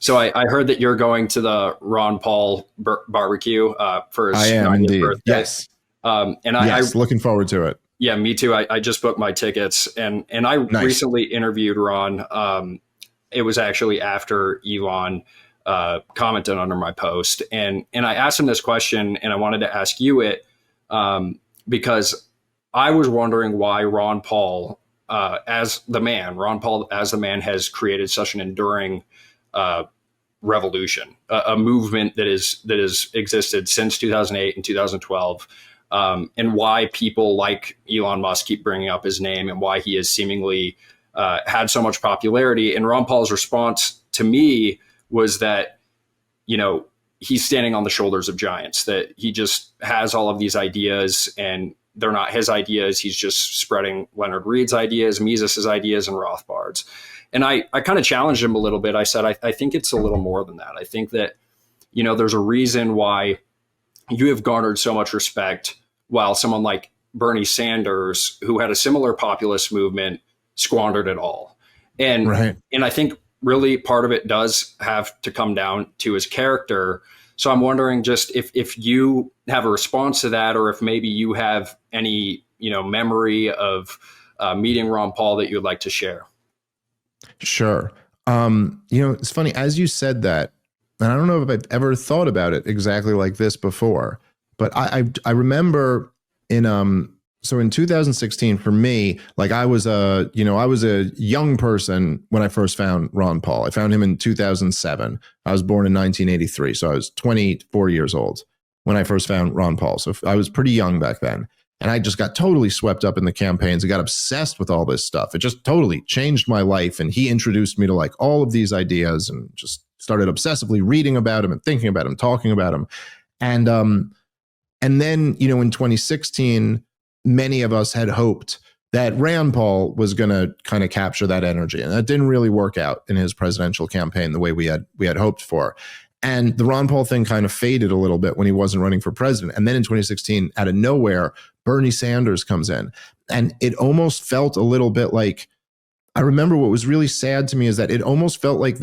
So I heard that you're going to the Ron Paul barbecue for I his am 90th indeed. birthday. Yes. And I Yes. Looking forward to it. yeah, me too. I just booked my tickets, and I Nice. recently interviewed Ron. It was actually after Elon commented under my post, and I asked him this question, and I wanted to ask you it because I was wondering why Ron Paul as the man has created such an enduring uh, revolution, a movement that has existed since 2008 and 2012, and why people like Elon Musk keep bringing up his name and why he has seemingly had so much popularity. And Ron Paul's response to me was that, he's standing on the shoulders of giants, that he just has all of these ideas and they're not his ideas. He's just spreading Leonard Reed's ideas, Mises's ideas, and Rothbard's. And I kind of challenged him a little bit. I said, I think it's a little more than that. I think that, there's a reason why you have garnered so much respect while someone like Bernie Sanders, who had a similar populist movement, squandered it all. And Right. and I think really part of it does have to come down to his character. So I'm wondering just if you have a response to that, or if maybe you have any memory of meeting Ron Paul that you'd like to share. Sure. It's funny as you said that, and I don't know if I've ever thought about it exactly like this before, but I remember so in 2016 for me, like I was a young person when I first found Ron Paul. I found him in 2007. I was born in 1983, so I was 24 years old when I first found Ron Paul. So I was pretty young back then. And I just got totally swept up in the campaigns. I got obsessed with all this stuff. It just totally changed my life. And he introduced me to like all of these ideas and just started obsessively reading about him and thinking about him, talking about him. And then, in 2016, many of us had hoped that Rand Paul was going to kind of capture that energy. And that didn't really work out in his presidential campaign the way we had hoped for. And the Ron Paul thing kind of faded a little bit when he wasn't running for president. And then in 2016, out of nowhere, Bernie Sanders comes in. And it almost felt a little bit like, I remember what was really sad to me is that it almost felt like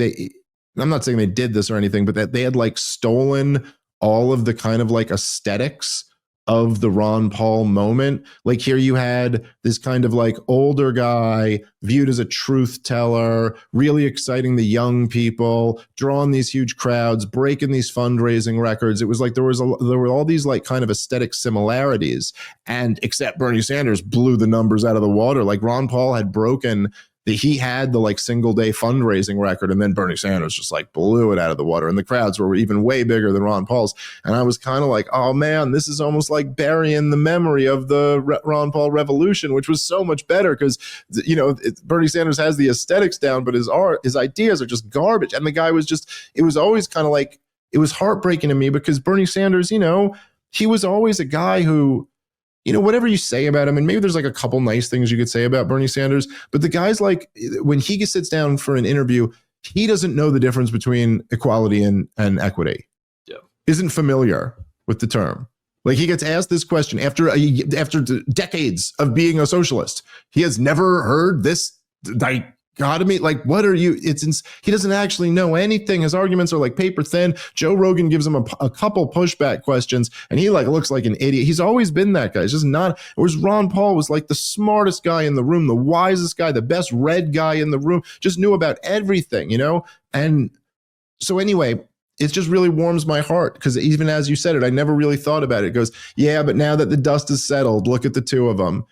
I'm not saying they did this or anything, but that they had like stolen all of the kind of like aesthetics of the Ron Paul moment. Like here you had this kind of like older guy viewed as a truth teller, really exciting the young people, drawing these huge crowds, breaking these fundraising records. It was like there were all these like kind of aesthetic similarities, and except Bernie Sanders blew the numbers out of the water. Like Ron Paul had broken he had the like single day fundraising record, and then Bernie Sanders just like blew it out of the water, and the crowds were even way bigger than Ron Paul's. And I was kind of like, oh man, this is almost like burying the memory of the Ron Paul revolution, which was so much better because Bernie Sanders has the aesthetics down, but his ideas are just garbage. And the guy was just, it was always kind of like, it was heartbreaking to me because Bernie Sanders, he was always a guy who, whatever you say about him, and maybe there's like a couple nice things you could say about Bernie Sanders, but the guy's like, when he sits down for an interview, he doesn't know the difference between equality and equity. Yeah. Isn't familiar with the term. Like he gets asked this question after decades of being a socialist. He has never heard this dichotomy. Like, what are you? He doesn't actually know anything. His arguments are like paper thin. Joe Rogan gives him a couple pushback questions, and he like looks like an idiot. He's always been that guy. It's just not. Whereas Ron Paul was like the smartest guy in the room, the wisest guy, the best read guy in the room. Just knew about everything, And so anyway, it just really warms my heart because even as you said it, I never really thought about it. It goes, yeah, but now that the dust is settled, look at the two of them.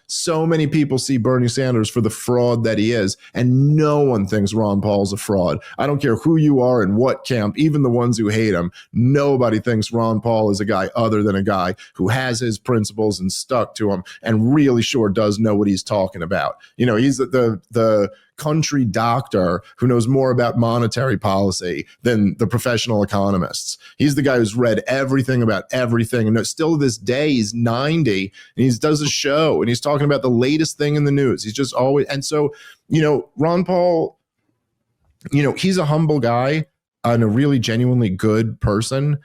So many people see Bernie Sanders for the fraud that he is, and no one thinks Ron Paul's a fraud. I don't care who you are and what camp, even the ones who hate him. Nobody thinks Ron Paul is a guy other than a guy who has his principles and stuck to them and really sure does know what he's talking about. He's the country doctor who knows more about monetary policy than the professional economists. He's the guy who's read everything about everything. And still to this day, he's 90 and he does a show and he's talking about the latest thing in the news. He's just always, and so, Ron Paul, he's a humble guy and a really genuinely good person.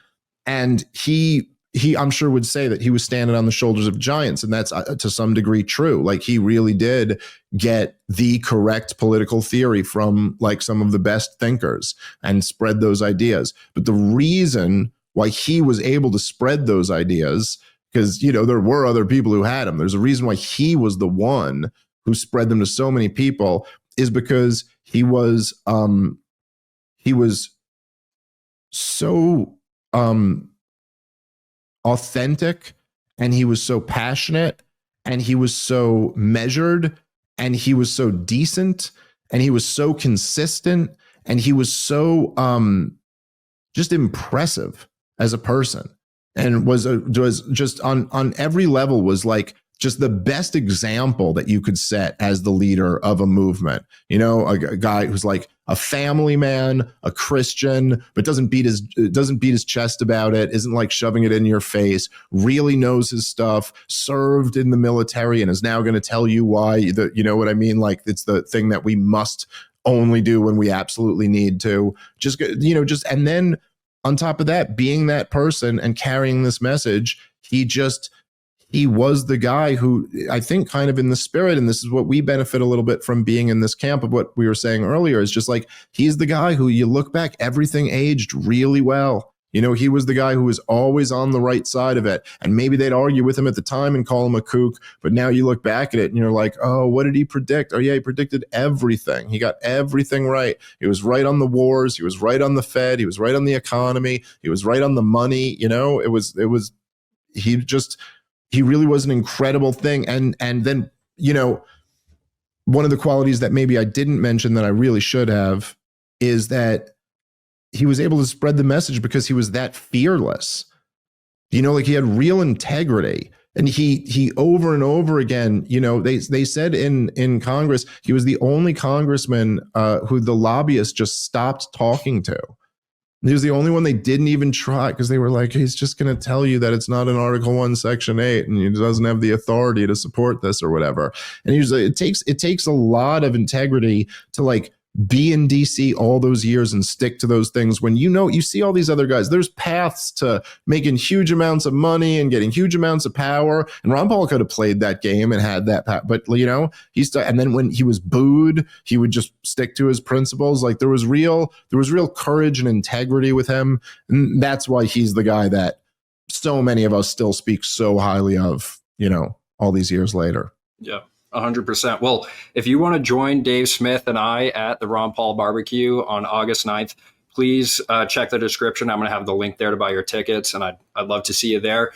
And he he, I'm sure, would say that he was standing on the shoulders of giants. And that's to some degree true. Like, he really did get the correct political theory from like some of the best thinkers and spread those ideas. But the reason why he was able to spread those ideas, because, there were other people who had them. There's a reason why he was the one who spread them to so many people, is because he was so authentic, and he was so passionate, and he was so measured, and he was so decent, and he was so consistent, and he was so just impressive as a person, and was just on every level was like just the best example that you could set as the leader of a movement. A guy who's like a family man, a Christian, but doesn't beat his chest about it, isn't like shoving it in your face, really knows his stuff, served in the military, and is now going to tell you why. You know what I mean? Like, it's the thing that we must only do when we absolutely need to. And then on top of that, being that person and carrying this message, he was the guy who, I think, kind of in the spirit, and this is what we benefit a little bit from being in this camp of what we were saying earlier, is just like, he's the guy who, you look back, everything aged really well. He was the guy who was always on the right side of it. And maybe they'd argue with him at the time and call him a kook, but now you look back at it and you're like, oh, what did he predict? Oh yeah, he predicted everything. He got everything right. He was right on the wars. He was right on the Fed. He was right on the economy. He was right on the money. He really was an incredible thing. And then, one of the qualities that maybe I didn't mention that I really should have is that he was able to spread the message because he was that fearless. Like, he had real integrity. And he over and over again, they said in Congress, he was the only congressman who the lobbyists just stopped talking to. He was the only one they didn't even try, because they were like, he's just going to tell you that it's not in Article 1, Section 8, and he doesn't have the authority to support this or whatever. And usually it takes a lot of integrity to like be in DC all those years and stick to those things when you see all these other guys. There's paths to making huge amounts of money and getting huge amounts of power. And Ron Paul could have played that game and had that path, but and then when he was booed, he would just stick to his principles. Like, there was real courage and integrity with him. And that's why he's the guy that so many of us still speak so highly of, all these years later. Yeah. 100%. Well, if you want to join Dave Smith and I at the Ron Paul Barbecue on August 9th, please check the description. I'm going to have the link there to buy your tickets, and I'd love to see you there.